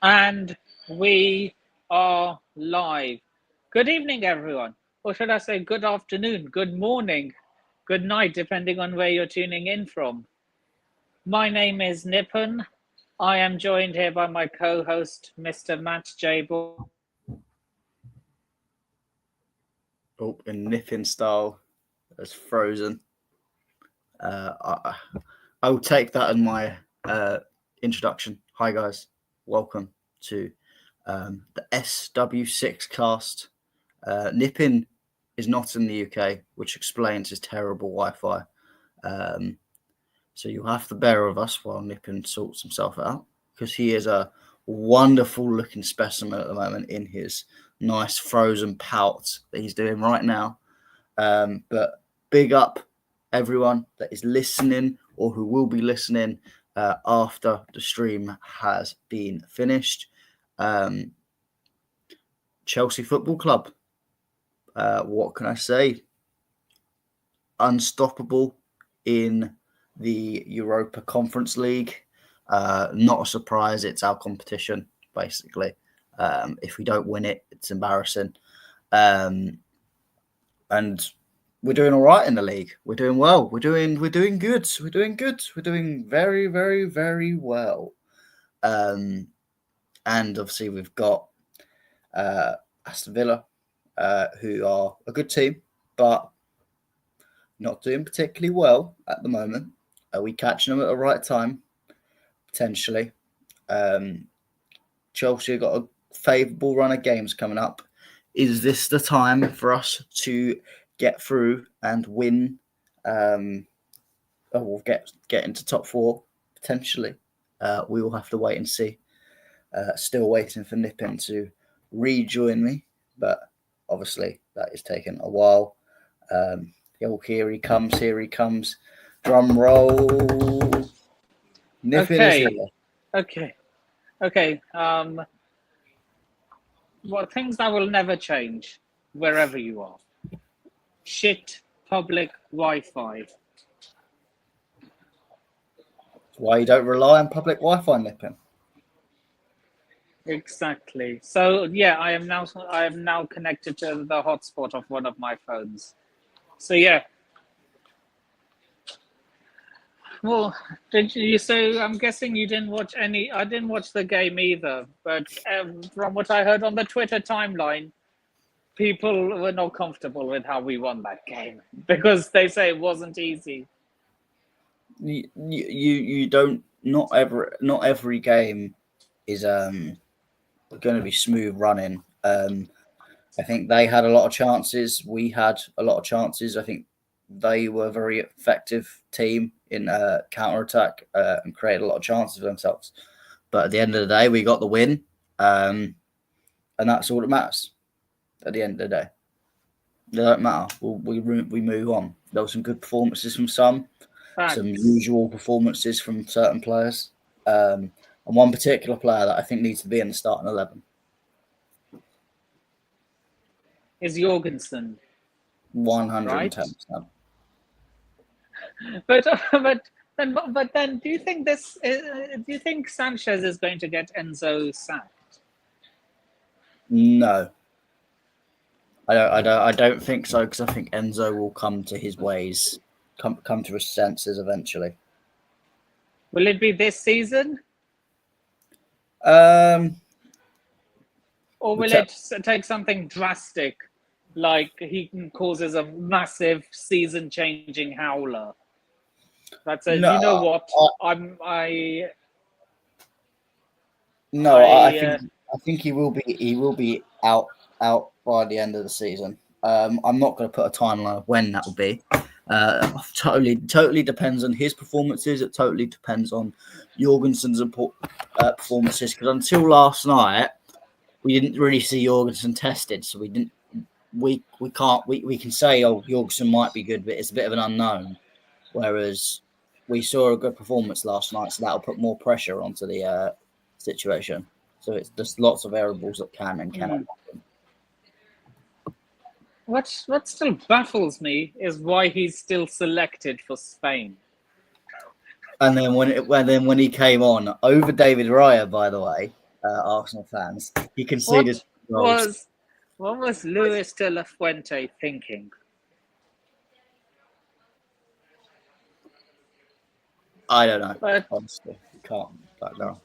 And we are live. Good evening, everyone. Or should I say, good afternoon, good morning, good night, depending on where you're tuning in from. My name is Nippon. I am joined here by my co host, Mr. Matt J. Oh, in Nippon style, as frozen. I will take that in my introduction. Hi, guys. Welcome to the SW6 Cast. Nippon is not in the UK, which explains his terrible Wi-Fi. So you'll have to bear with us while Nippon sorts himself out, because he is a wonderful-looking specimen at the moment in his nice frozen pout that he's doing right now. But big up everyone that is listening or who will be listening after the stream has been finished. Chelsea Football Club. What can I say? Unstoppable in the Europa Conference League. Not a surprise. It's our competition, basically. If we don't win it, it's embarrassing. And we're doing all right in the league. We're doing well. We're doing good. We're doing good. We're doing very, very, very well. And obviously we've got Aston Villa, who are a good team, but not doing particularly well at the moment. Are we catching them at the right time? Potentially. Chelsea have got a favourable run of games coming up. Is this the time for us to get through and win? We'll get into top four potentially. We will have to wait and see. Still waiting for Nippon to rejoin me, but obviously that is taking a while. Here he comes. Here he comes. Drum roll. Nippon is here. Okay. Well, things that will never change wherever you are. Shit public Wi-Fi. That's why you don't rely on public Wi-Fi, Nippon. Exactly. So yeah, I am now connected to the hotspot of one of my phones. So yeah. Well, did you? So I'm guessing you didn't watch any. I didn't watch the game either. But from what I heard on the Twitter timeline, people were not comfortable with how we won that game because they say it wasn't easy. You don't. Not every game is going to be smooth running. I think they had a lot of chances. We had a lot of chances. I think they were a very effective team in counter attack and created a lot of chances for themselves. But at the end of the day, we got the win, and that's all that matters. At the end of the day, it don't matter. We move on. There were some good performances from some usual performances from certain players, and one particular player that I think needs to be in the starting 11 is Jorgensen. 110%. But then, do you think Sanchez is going to get Enzo sacked? No, I don't think so, because I think Enzo will come to his ways, come to his senses eventually. Will it be this season? Or will it take something drastic, like he causes a massive season-changing howler? That says, no, you know what? I think he will be out by the end of the season. I'm not going to put a timeline of when that will be. Totally depends on his performances. It totally depends on Jorgensen's performances. Because until last night, we didn't really see Jorgensen tested, so we didn't. We can say, oh, Jorgensen might be good, but it's a bit of an unknown. Whereas we saw a good performance last night, so that'll put more pressure onto the situation. So it's just lots of variables that can and cannot happen. What still baffles me is why he's still selected for Spain. And then when he came on over David Raya, by the way, Arsenal fans. He conceded goals. What was Luis de la Fuente thinking? I don't know. But Honestly, can't back down.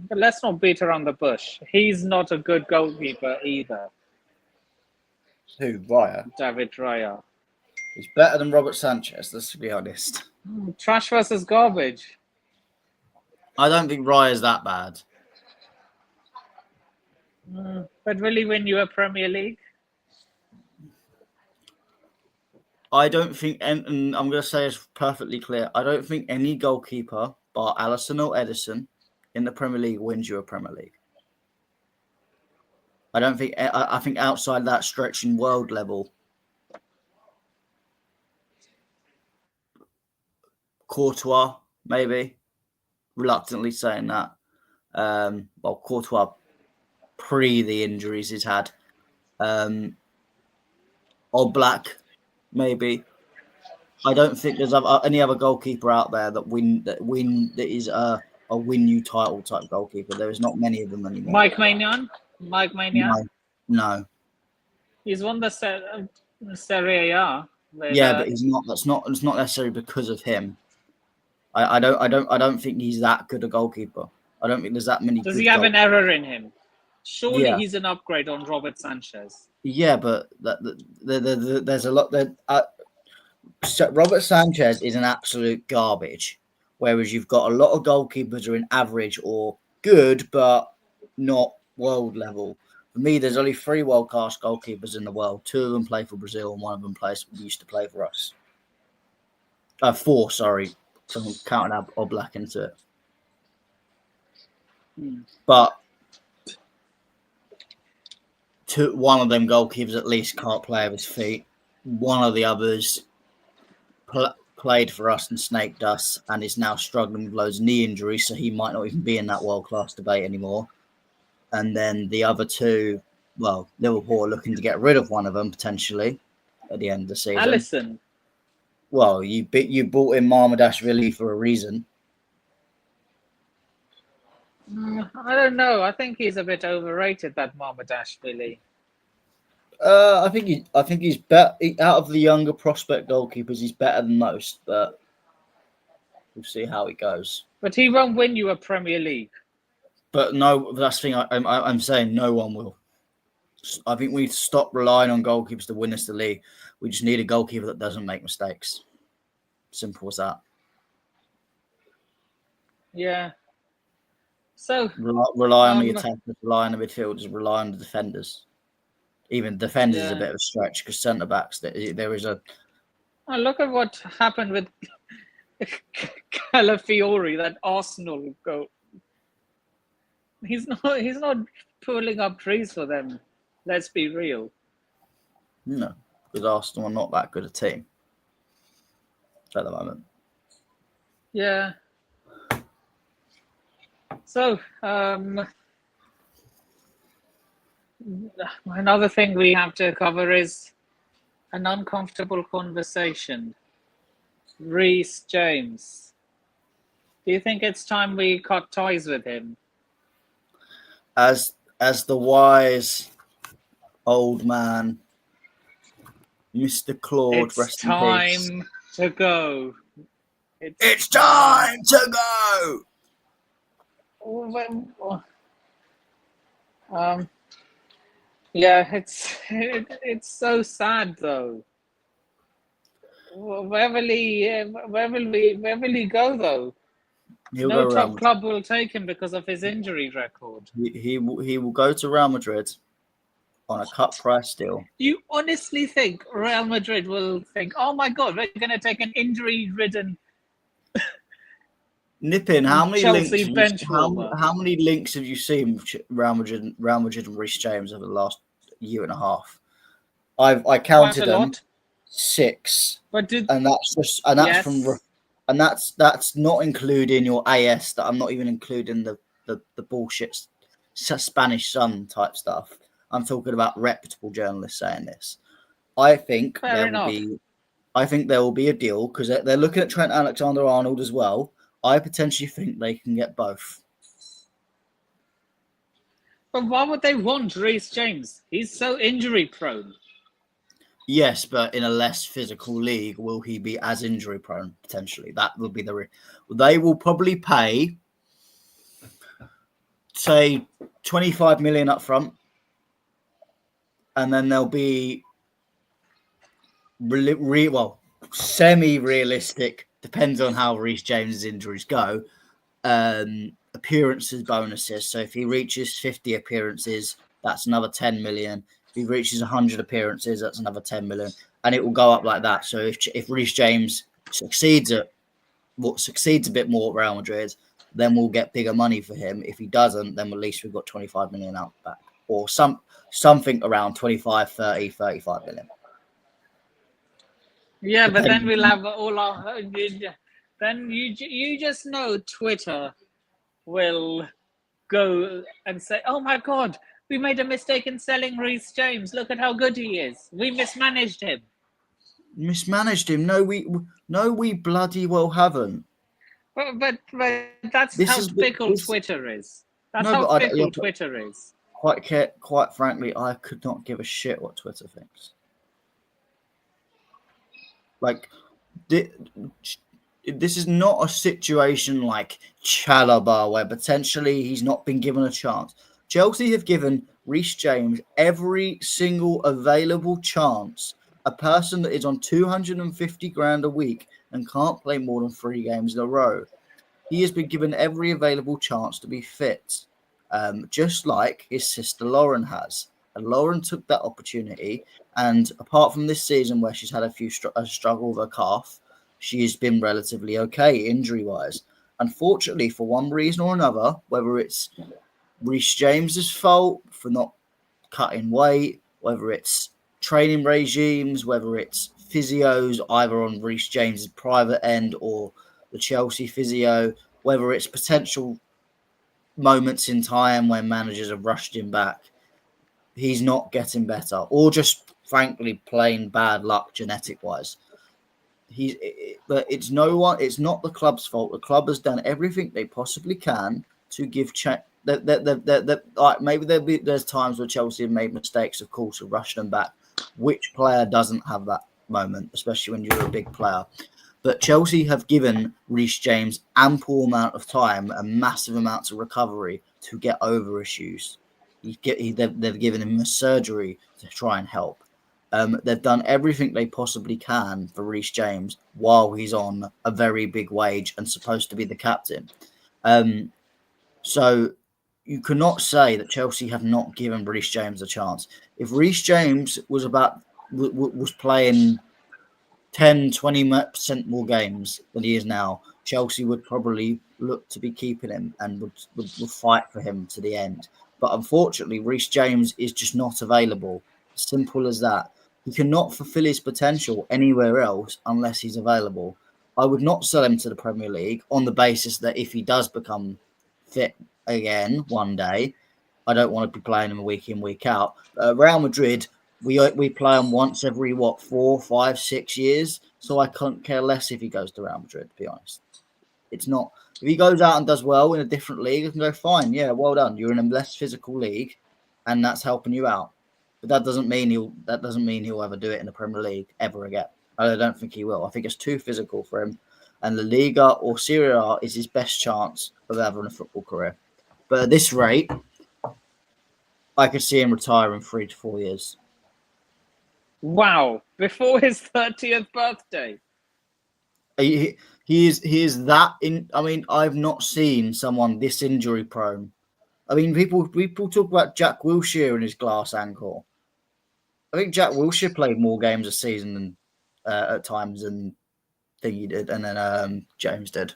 But let's not beat around the bush. He's not a good goalkeeper either, Who, Raya? David Raya. He's better than Robert Sanchez, let's be honest. Trash versus garbage. I don't think Raya's that bad. But will he win you a Premier League? I don't think, and I'm going to say it's perfectly clear, I don't think any goalkeeper, bar Alisson or Edison, in the Premier League wins you a Premier League. I think outside that stretch in world level, Courtois, maybe, reluctantly saying that. Well, Courtois pre the injuries he's had. Oblak, maybe. I don't think there's any other goalkeeper out there that is a win you title type goalkeeper. There is not many of them anymore. Mike Maignan? No. He's won the Serie A. Yeah, but he's not. It's not necessarily because of him. I don't think he's that good a goalkeeper. I don't think there's that many. Does he have an error in him? Surely Yeah. he's an upgrade on Robert Sanchez. Yeah, but there's a lot. Robert Sanchez is an absolute garbage, whereas you've got a lot of goalkeepers who are in average or good, but not world level. For me, there's only 3 world-class goalkeepers in the world. 2 of them play for Brazil, and 1 of them used to play for us. 4, sorry. So I'm counting Oblak into it. But one of them goalkeepers at least can't play with his feet. One of the others played for us and snaked us and is now struggling with loads of knee injuries, so he might not even be in that world-class debate anymore. And then the other 2, well, Liverpool are looking to get rid of one of them potentially at the end of the season. Alisson. Well, you bought in Marmadashvili for a reason. I don't know. I think he's a bit overrated, that Marmadashvili. I think he's better out of the younger prospect goalkeepers. He's better than most, but we'll see how it goes. But he won't win you a Premier League. But no, that's the thing. I'm saying no one will. I think we need to stop relying on goalkeepers to win us the league. We just need a goalkeeper that doesn't make mistakes. Simple as that. Yeah. So rely on the attackers, rely on the midfielders, rely on the defenders. Even defenders is a bit of a stretch because centre backs there is a. Oh, look at what happened with Calafiori, that Arsenal goal. He's not pulling up trees for them. Let's be real. No, because Arsenal are not that good a team at the moment. Yeah. So, another thing we have to cover is an uncomfortable conversation. Reece James. Do you think it's time we cut ties with him? As the wise old man, Mr. Claude, it's time to go. It's time to go. Yeah, it's so sad though. Where will he go though? No top club will take him because of his injury record. He will go to Real Madrid on a cut price deal. You honestly think Real Madrid will think, "Oh my God, we're going to take an injury-ridden"? Nippin, how many Chelsea links? How many links have you seen Real Madrid and Reece James over the last year and a half? I counted them 6, that's not including your AS. That I'm not even including the bullshit Spanish Sun type stuff. I'm talking about reputable journalists saying this. I think there will be a deal because they're looking at Trent Alexander-Arnold as well. I potentially think they can get both. But why would they want Reece James? He's so injury prone. Yes, but in a less physical league, will he be as injury prone potentially? That will be they will probably pay, say, 25 million up front, and then there'll be semi-realistic, depends on how Reece James's injuries go, appearances bonuses. So if he reaches 50 appearances, that's another 10 million. If he reaches 100 appearances, that's another 10 million, and it will go up like that. So if Reece James succeeds a bit more at Real Madrid, then we'll get bigger money for him. If he doesn't, then at least we've got 25 million out back, or something around 25, 30, 35 million. Yeah, but then we'll have all our. Then you just know Twitter will go and say, "Oh my God, we made a mistake in selling Reece James. Look at how good he is. We mismanaged him." Mismanaged him? No, we bloody well haven't. But that's how fickle Twitter is. That's how fickle Twitter is. Quite frankly, I could not give a shit what Twitter thinks. Like, this is not a situation like Chalobah where potentially he's not been given a chance. Chelsea have given Reece James every single available chance. A person that is on 250 grand a week and can't play more than 3 games in a row. He has been given every available chance to be fit, just like his sister Lauren has. And Lauren took that opportunity. And apart from this season where she's had a struggle with her calf, she has been relatively okay injury-wise. Unfortunately, for one reason or another, whether it's Reece James's fault for not cutting weight, whether it's training regimes, whether it's physios either on Reece James's private end or the Chelsea physio, whether it's potential moments in time when managers have rushed him back, he's not getting better, or just frankly plain bad luck genetic wise. But it's not the club's fault. The club has done everything they possibly can to give maybe there's times where Chelsea have made mistakes, of course, of rushing them back. Which player doesn't have that moment, especially when you're a big player? But Chelsea have given Reece James ample amount of time and massive amounts of recovery to get over issues. They've given him a surgery to try and help. They've done everything they possibly can for Reece James while he's on a very big wage and supposed to be the captain. So you cannot say that Chelsea have not given Reece James a chance. If Reece James was playing 10, 20% more games than he is now, Chelsea would probably look to be keeping him and would fight for him to the end. But unfortunately, Reece James is just not available. Simple as that. He cannot fulfill his potential anywhere else unless he's available. I would not sell him to the Premier League on the basis that if he does become fit again one day, I don't want to be playing him week in, week out. Real Madrid, we play him once every 4, 5, 6 years. So I couldn't care less if he goes to Real Madrid, to be honest. It's not. If he goes out and does well in a different league, I can go, fine, yeah, well done. You're in a less physical league, and that's helping you out. But that doesn't mean he'll ever do it in the Premier League ever again. I don't think he will. I think it's too physical for him. And La Liga or Serie A is his best chance of having a football career. But at this rate, I could see him retire in 3 to 4 years. Wow! Before his 30th birthday. He is that in. I mean, I've not seen someone this injury prone. I mean, people talk about Jack Wilshere and his glass ankle. I think Jack Wilshere played more games a season than at times than he did, and then James did.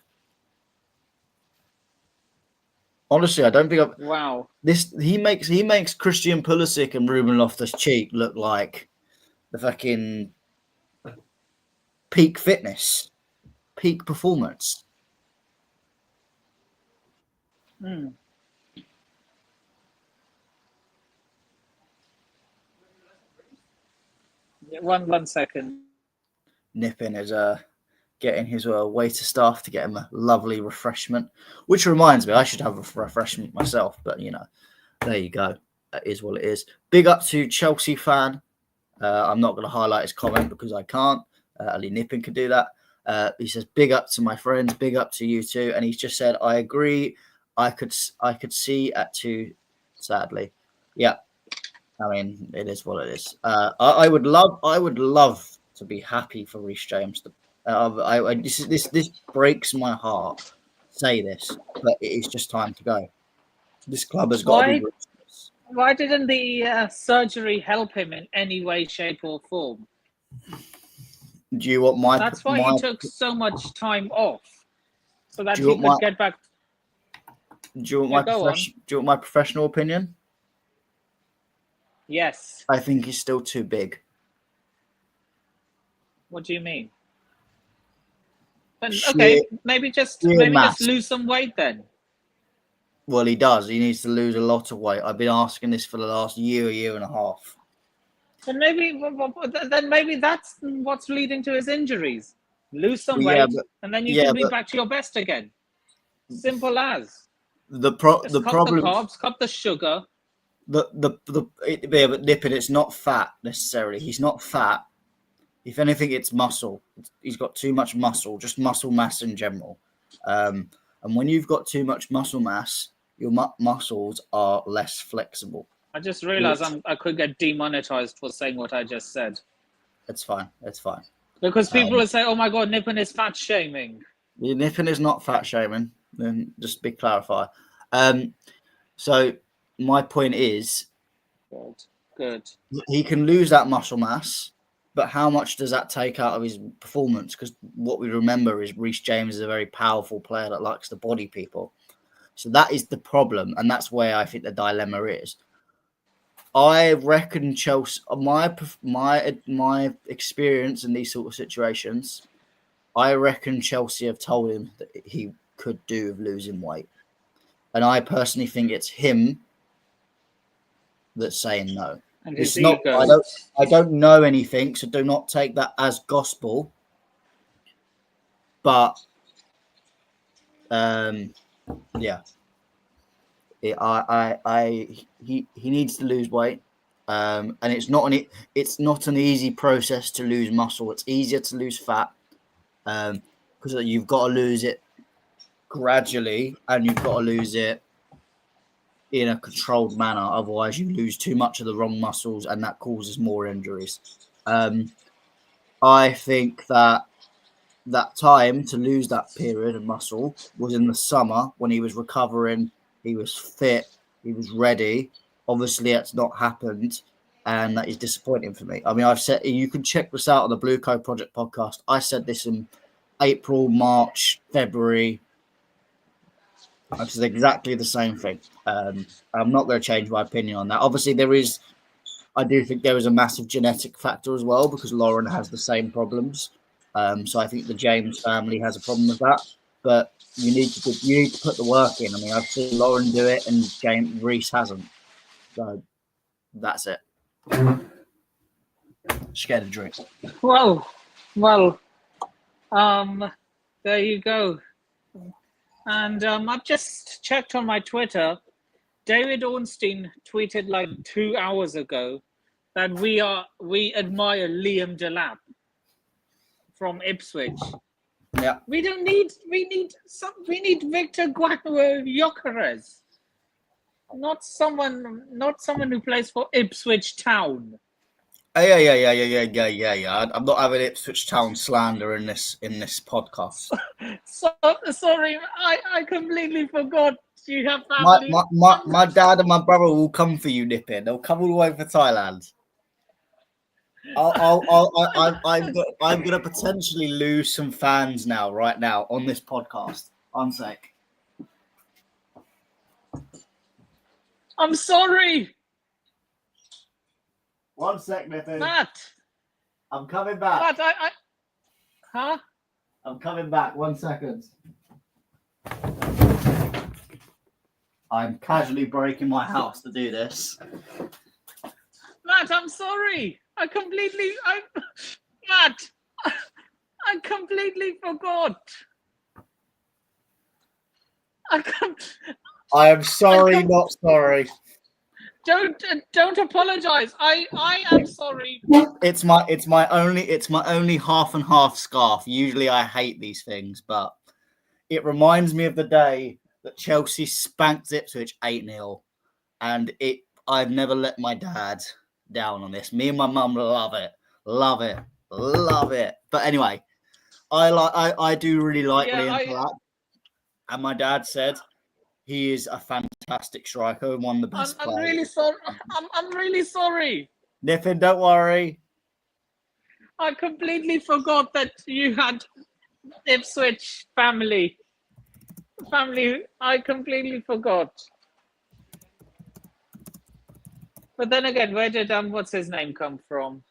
Honestly, I don't think I've. Wow. He makes Christian Pulisic and Ruben Loftus-Cheek look like the fucking peak fitness, peak performance. Mm. One second. Nipping is getting his waiter staff to get him a lovely refreshment. Which reminds me, I should have a refreshment myself, but you know. There you go. That is what it is. Big up to Chelsea fan. I'm not going to highlight his comment because I can't. Ali Nippon could do that. He says, "Big up to my friends. Big up to you too." And he's just said, "I agree. I could see at 2. Sadly, yeah. I mean, it is what it is. I would love to be happy for Reece James. This breaks my heart. Say this, but it is just time to go. This club has got to be ruthless. Why didn't the surgery help him in any way, shape, or form? Do you want my? That's why he took so much time off, so that he could get back. Do you want my professional opinion? Yes. I think he's still too big. What do you mean? Then, okay, maybe just lose some weight then. Well, he does. He needs to lose a lot of weight. I've been asking this for the last year and a half. Then maybe that's what's leading to his injuries. Lose some weight, and then you can be back to your best again. Simple as. The problem. Cut the carbs, cut the sugar. But Nippon, it's not fat necessarily. He's not fat. If anything, it's muscle. He's got too much muscle, just muscle mass in general. And when you've got too much muscle mass, your muscles are less flexible. I just realized I could get demonetized for saying what I just said. It's fine. Because people will say, "Oh my God, Nippon is fat shaming." Nippon is not fat shaming. Then just be clarify. So my point is, good. He can lose that muscle mass, but how much does that take out of his performance? Because what we remember is Reece James is a very powerful player that likes to body people. So that is the problem, and that's where I think the dilemma is. I reckon Chelsea, my experience in these sort of situations, I reckon Chelsea have told him that he could do with losing weight. And I personally think it's him that's saying no. And it's not. I don't know anything, so do not take that as gospel. But yeah, he needs to lose weight, and it's not an easy process to lose muscle. It's easier to lose fat, because you've got to lose it gradually, and you've got to lose it in a controlled manner. Otherwise, you lose too much of the wrong muscles, and that causes more injuries. I think that time to lose that period of muscle was in the summer when he was recovering. He was fit. He was ready. Obviously, that's not happened, and that is disappointing for me. I mean, I've said, you can check this out on the Blue Code Project podcast. I said this in April, March, February. I said exactly the same thing. I'm not going to change my opinion on that. Obviously, I do think there is a massive genetic factor as well, because Lauren has the same problems. So I think the James family has a problem with that. But you need to put the work in. I mean, I've seen Lauren do it, and Reece hasn't. So that's it. Scared of drink. Well, there you go. And I've just checked on my Twitter. David Ornstein tweeted like 2 hours ago that we admire Liam Delap from Ipswich. Yeah. We need Victor Gyökeres. Not someone who plays for Ipswich Town. Yeah. I'm not having Ipswich Town slander in this podcast. Sorry, I completely forgot you have family. My dad and my brother will come for you, Nippin. They'll come all the way for Thailand. I'm gonna potentially lose some fans right now on this podcast. One sec. I'm sorry. One sec, Nippin. Matt. I'm coming back. Matt, huh? I'm coming back. 1 second. I'm casually breaking my house to do this. Matt, I'm sorry. I completely forgot. I am sorry, not sorry. don't apologize. I am sorry. It's my only half and half scarf. Usually I hate these things, but it reminds me of the day that Chelsea spanked Ipswich 8-0, and I've never let my dad down on this. Me and my mum love it. But anyway, I do really like Liam Delap, and my dad said he is a fantastic striker and one of the best players. I'm really sorry. I'm really sorry. Niffin, don't worry. I completely forgot that you had Ipswich family. I completely forgot. But then again, where did what's his name come from?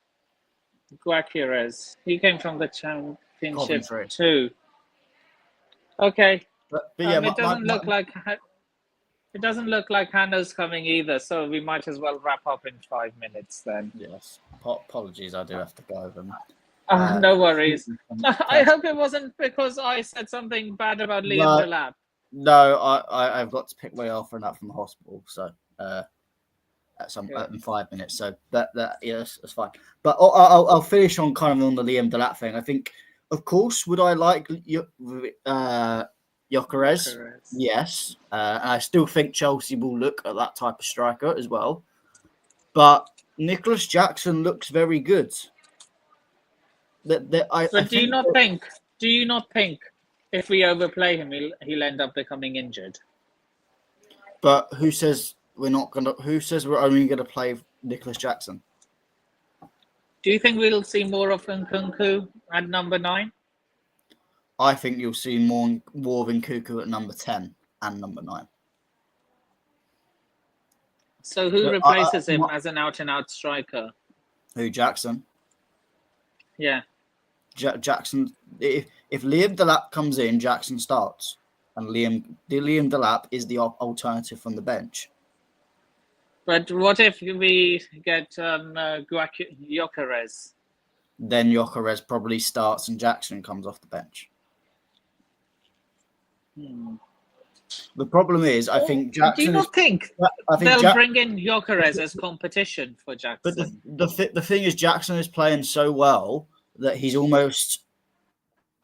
Guaquires. He came from the championship Coventry. too. Okay. But yeah, it doesn't look like Hannah's coming either, so we might as well wrap up in 5 minutes then. Yes. Apologies, I do have to go over. No worries. I hope it wasn't because I said something bad about Liam Delap. No, I've got to pick my girlfriend up from the hospital, so in 5 minutes. So yes, that's fine. But I'll finish on kind of on the Liam Delap thing. I think, of course, would I like Gyökeres? Yes, and I still think Chelsea will look at that type of striker as well. But Nicholas Jackson looks very good. Do you not think if we overplay him, he'll end up becoming injured? But who says we're not gonna? Who says we're only gonna play Nicholas Jackson? Do you think we'll see more of Nkunku at number 9? I think you'll see more of Nkunku at number 10 and number 9. So who replaces him as an out-and-out striker? Who, Jackson? Yeah. Jackson. If Liam Delap comes in, Jackson starts, and Liam Delap is the alternative from the bench. But what if we get Gyökeres? Then Gyökeres probably starts and Jackson comes off the bench. The problem is, I think Jackson. Do you not think they'll bring in Gyökeres as competition for Jackson? But the thing is, Jackson is playing so well that he's almost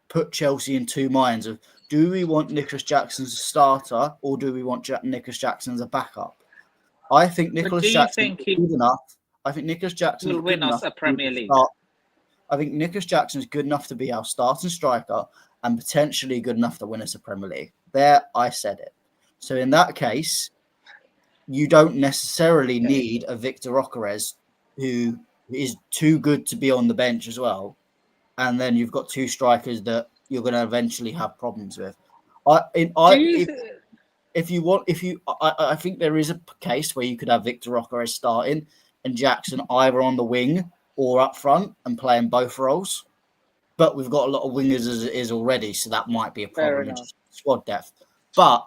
put Chelsea in two minds of: do we want Nicholas Jackson as a starter or do we want Nicholas Jackson as a backup? I think Nicholas Jackson is good enough. I think Nicholas Jackson will win us a Premier League. I think Nicholas Jackson is good enough to be our starting striker and potentially good enough to win us a Premier League. There, I said it. So in that case, you don't necessarily need a Victor Gyökeres who is too good to be on the bench as well. And then you've got two strikers that you're going to eventually have problems with. I think there is a case where you could have Victor Gyökeres starting and Jackson either on the wing or up front and playing both roles. But we've got a lot of wingers as it is already, so that might be a problem in squad depth. But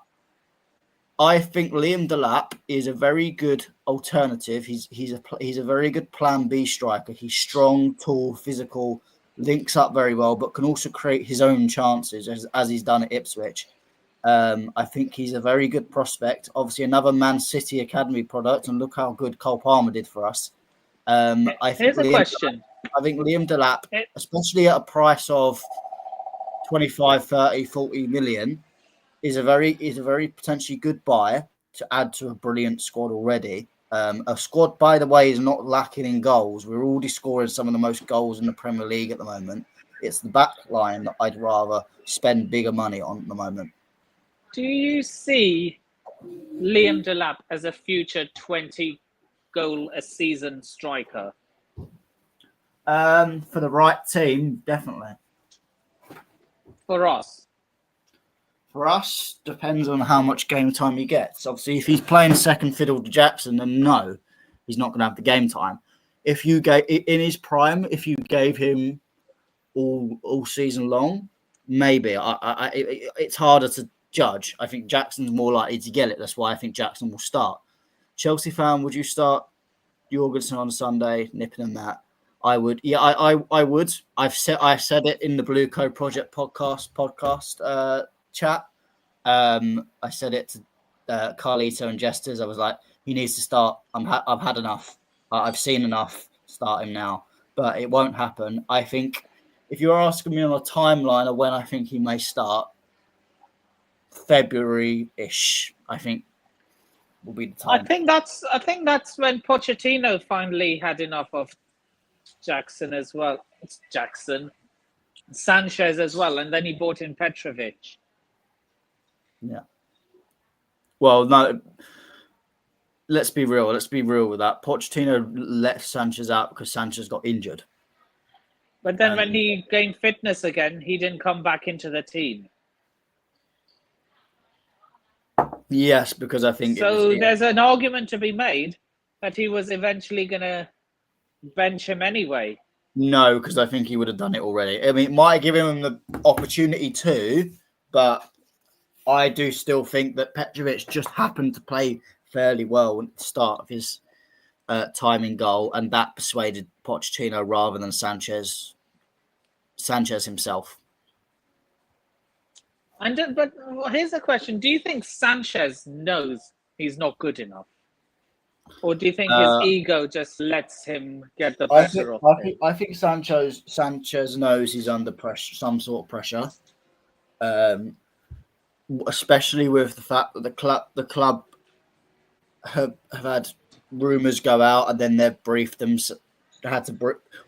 I think Liam Delap is a very good alternative. He's a very good plan B striker. He's strong, tall, physical, links up very well, but can also create his own chances as he's done at Ipswich. I think he's a very good prospect. Obviously, another Man City Academy product, and look how good Cole Palmer did for us. Here's a question. I think Liam Delap, especially at a price of 25, 30, 40 million, is a very potentially good buy to add to a brilliant squad already. A squad, by the way, is not lacking in goals. We're already scoring some of the most goals in the Premier League at the moment. It's the back line that I'd rather spend bigger money on at the moment. Do you see Liam Delap as a future 20-goal-a-season striker? For the right team, definitely. For us? For us, depends on how much game time he gets. Obviously, if he's playing second fiddle to Jackson, then no, he's not going to have the game time. If you gave in his prime, if you gave him all season long, maybe. It's harder to judge. I think Jackson's more likely to get it. That's why I think Jackson will start. Chelsea fan, would you start Jorgensen on Sunday, nipping and that? I would. Yeah, I would. I said it in the Blue Co Project podcast chat. I said it Carlito and Jesters, I was like, he needs to start. I've had enough. I've seen enough. Start him now. But it won't happen. I think if you're asking me on a timeline of when I think he may start, February-ish, I think will be the time. I think that's when Pochettino finally had enough of Jackson as well. It's Jackson, Sanchez as well, and then he bought in Petrovic. Yeah. Well, no. Let's be real. Let's be real with that. Pochettino let Sanchez out because Sanchez got injured. But then when he gained fitness again, he didn't come back into the team. Yes, because I think there's an argument to be made that he was eventually going to bench him anyway. No, because I think he would have done it already. I mean, it might give him the opportunity to, but I do still think that Petrovic just happened to play fairly well at the start of his time in goal, and that persuaded Pochettino rather than Sanchez himself. But here's the question: do you think Sanchez knows he's not good enough, or do you think his ego just lets him get the better of him? I think Sanchez knows he's under pressure, some sort of pressure, especially with the fact that the club have had rumours go out, and then they've briefed them.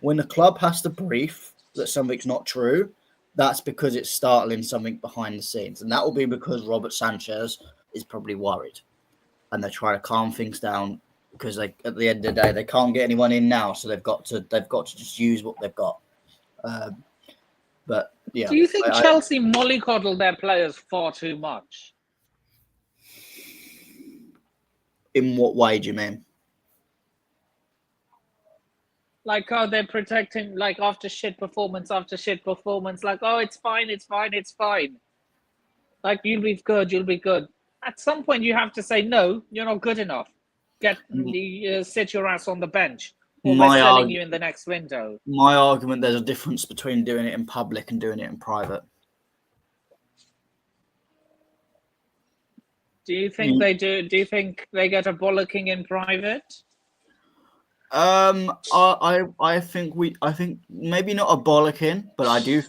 When the club has to brief that something's not true, that's because it's startling something behind the scenes, and that will be because Robert Sanchez is probably worried, and they're trying to calm things down because at the end of the day they can't get anyone in now, so they've got to just use what they've got. But yeah, do you think Chelsea mollycoddle their players far too much? In what way do you mean? Like, oh, they're protecting, like, after shit performance, like, oh, it's fine. Like, you'll be good. At some point, you have to say, no, you're not good enough. Sit your ass on the bench, or we're selling you in the next window. My argument, there's a difference between doing it in public and doing it in private. Do you think they do? Do you think they get a bollocking in private? I think maybe not a bollocking, but I do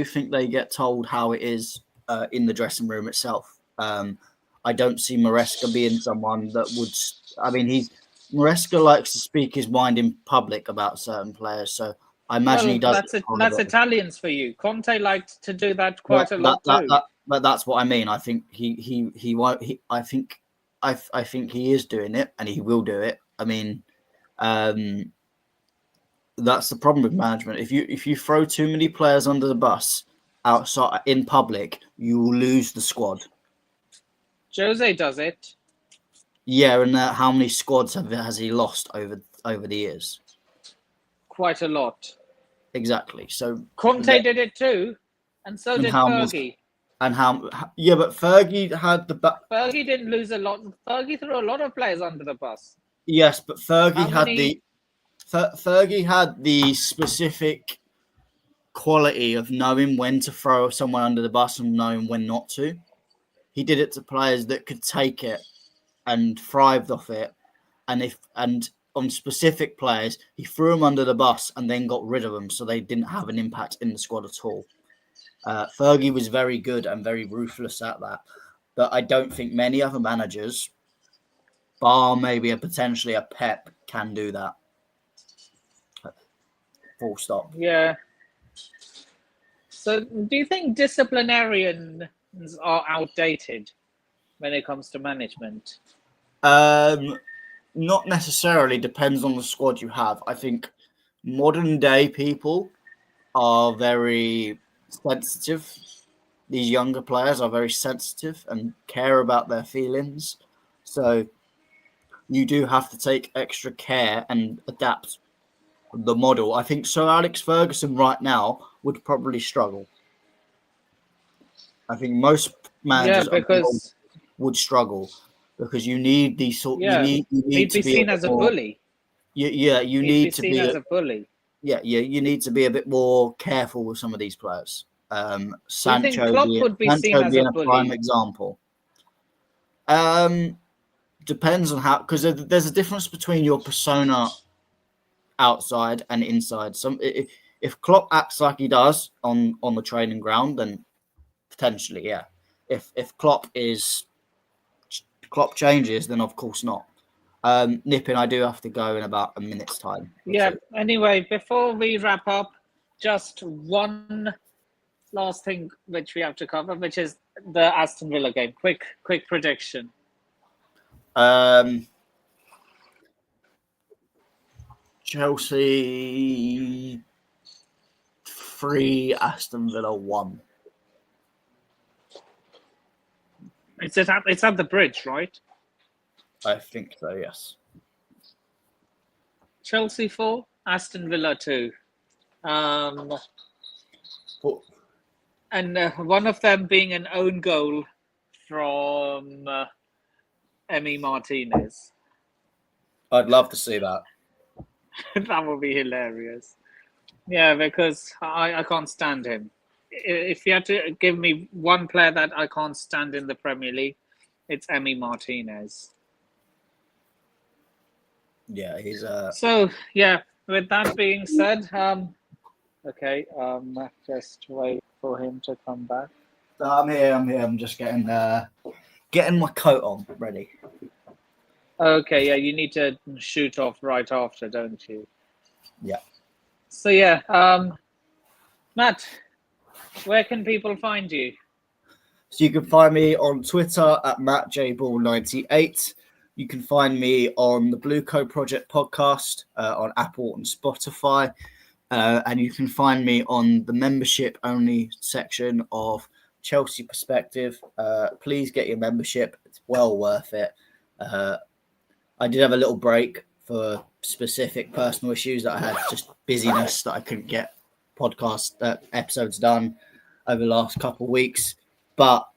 think they get told how it is in the dressing room itself. I don't see Maresca being someone that would. I mean, Maresca likes to speak his mind in public about certain players, so I imagine he does. That's Italians for you. Conte liked to do that quite a lot too. But that's what I mean. I think he won't. I think he is doing it, and he will do it. I mean. That's the problem with management. If you throw too many players under the bus outside in public, you will lose the squad. Jose does it. Yeah, and how many squads has he lost over the years? Quite a lot. Exactly. So Conte did it too, and so did Fergie. But Fergie had the. Fergie didn't lose a lot. Fergie threw a lot of players under the bus. Yes, but Fergie had the specific quality of knowing when to throw someone under the bus and knowing when not to. He did it to players that could take it and thrived off it, and on specific players, he threw them under the bus and then got rid of them, so they didn't have an impact in the squad at all. Fergie was very good and very ruthless at that, but I don't think many other managers, bar maybe potentially a Pep, can do that. Full stop. Yeah. So do you think disciplinarians are outdated when it comes to management? Not necessarily. Depends on the squad you have. I think modern day people are very sensitive. These younger players are very sensitive and care about their feelings. So you do have to take extra care and adapt the model. I think Sir Alex Ferguson right now would probably struggle. I think most managers would struggle because you need these sort. Yeah, you need to be seen as a bully. Yeah, you need to be as a bully. Yeah, you need to be a bit more careful with some of these players. Sancho would be seen as a bully? Prime example. Depends on how, because there's a difference between your persona outside and inside. If Klopp acts like he does on the training ground, then potentially, yeah. If Klopp changes, then of course not. Nippin, I do have to go in about a minute's time. Yeah. Anyway, before we wrap up, just one last thing which we have to cover, which is the Aston Villa game. Quick prediction. Chelsea 3, Aston Villa 1. It's at the Bridge, right? I think so, yes. Chelsea 4, Aston Villa 2. And one of them being an own goal from Emi Martinez. I'd love to see that. That would be hilarious. Yeah, because I can't stand him. If you had to give me one player that I can't stand in the Premier League, it's Emi Martinez. Yeah, he's So yeah, with that being said, okay, just wait for him to come back. I'm here. I'm just getting my coat on, ready. Okay, yeah, you need to shoot off right after, don't you? Yeah. So yeah, Matt, where can people find you? So you can find me on Twitter at MattJBall98. You can find me on the Blue Co Project podcast on Apple and Spotify. And you can find me on the membership-only section of Chelsea Perspective. Please get your membership. It's well worth it. I did have a little break for specific personal issues that I had, just busyness that I couldn't get podcast episodes done over the last couple of weeks. But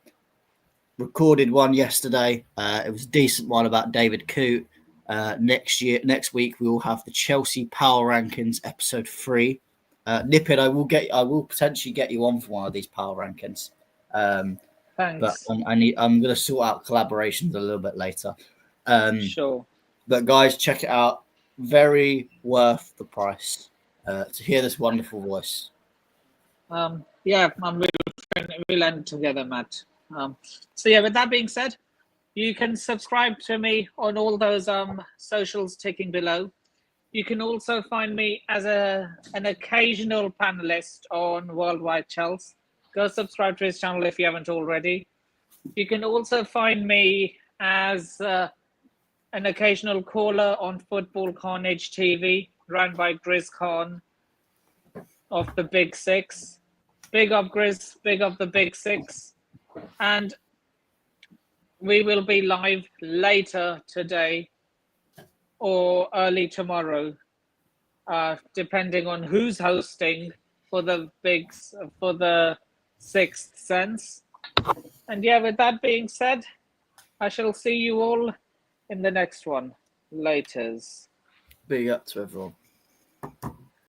recorded one yesterday. It was a decent one about David Coote. Next week we will have the Chelsea Power Rankings episode 3. Nippin, I will potentially get you on for one of these Power Rankings. Thanks. But I'm going to sort out collaborations a little bit later. Sure. But guys, check it out. Very worth the price to hear this wonderful voice. Yeah, we'll end together, Matt. So yeah, with that being said, you can subscribe to me on all those socials ticking below. You can also find me as an occasional panelist on Worldwide Chelsea. Go subscribe to his channel if you haven't already. You can also find me as an occasional caller on Football Carnage TV, run by Grizz Khan of the Big Six. Big up Grizz, big up the Big Six. And we will be live later today or early tomorrow, depending on who's hosting for the Sixth Sense. And yeah, with that being said, I shall see you all in the next one. Laters. Big up to everyone.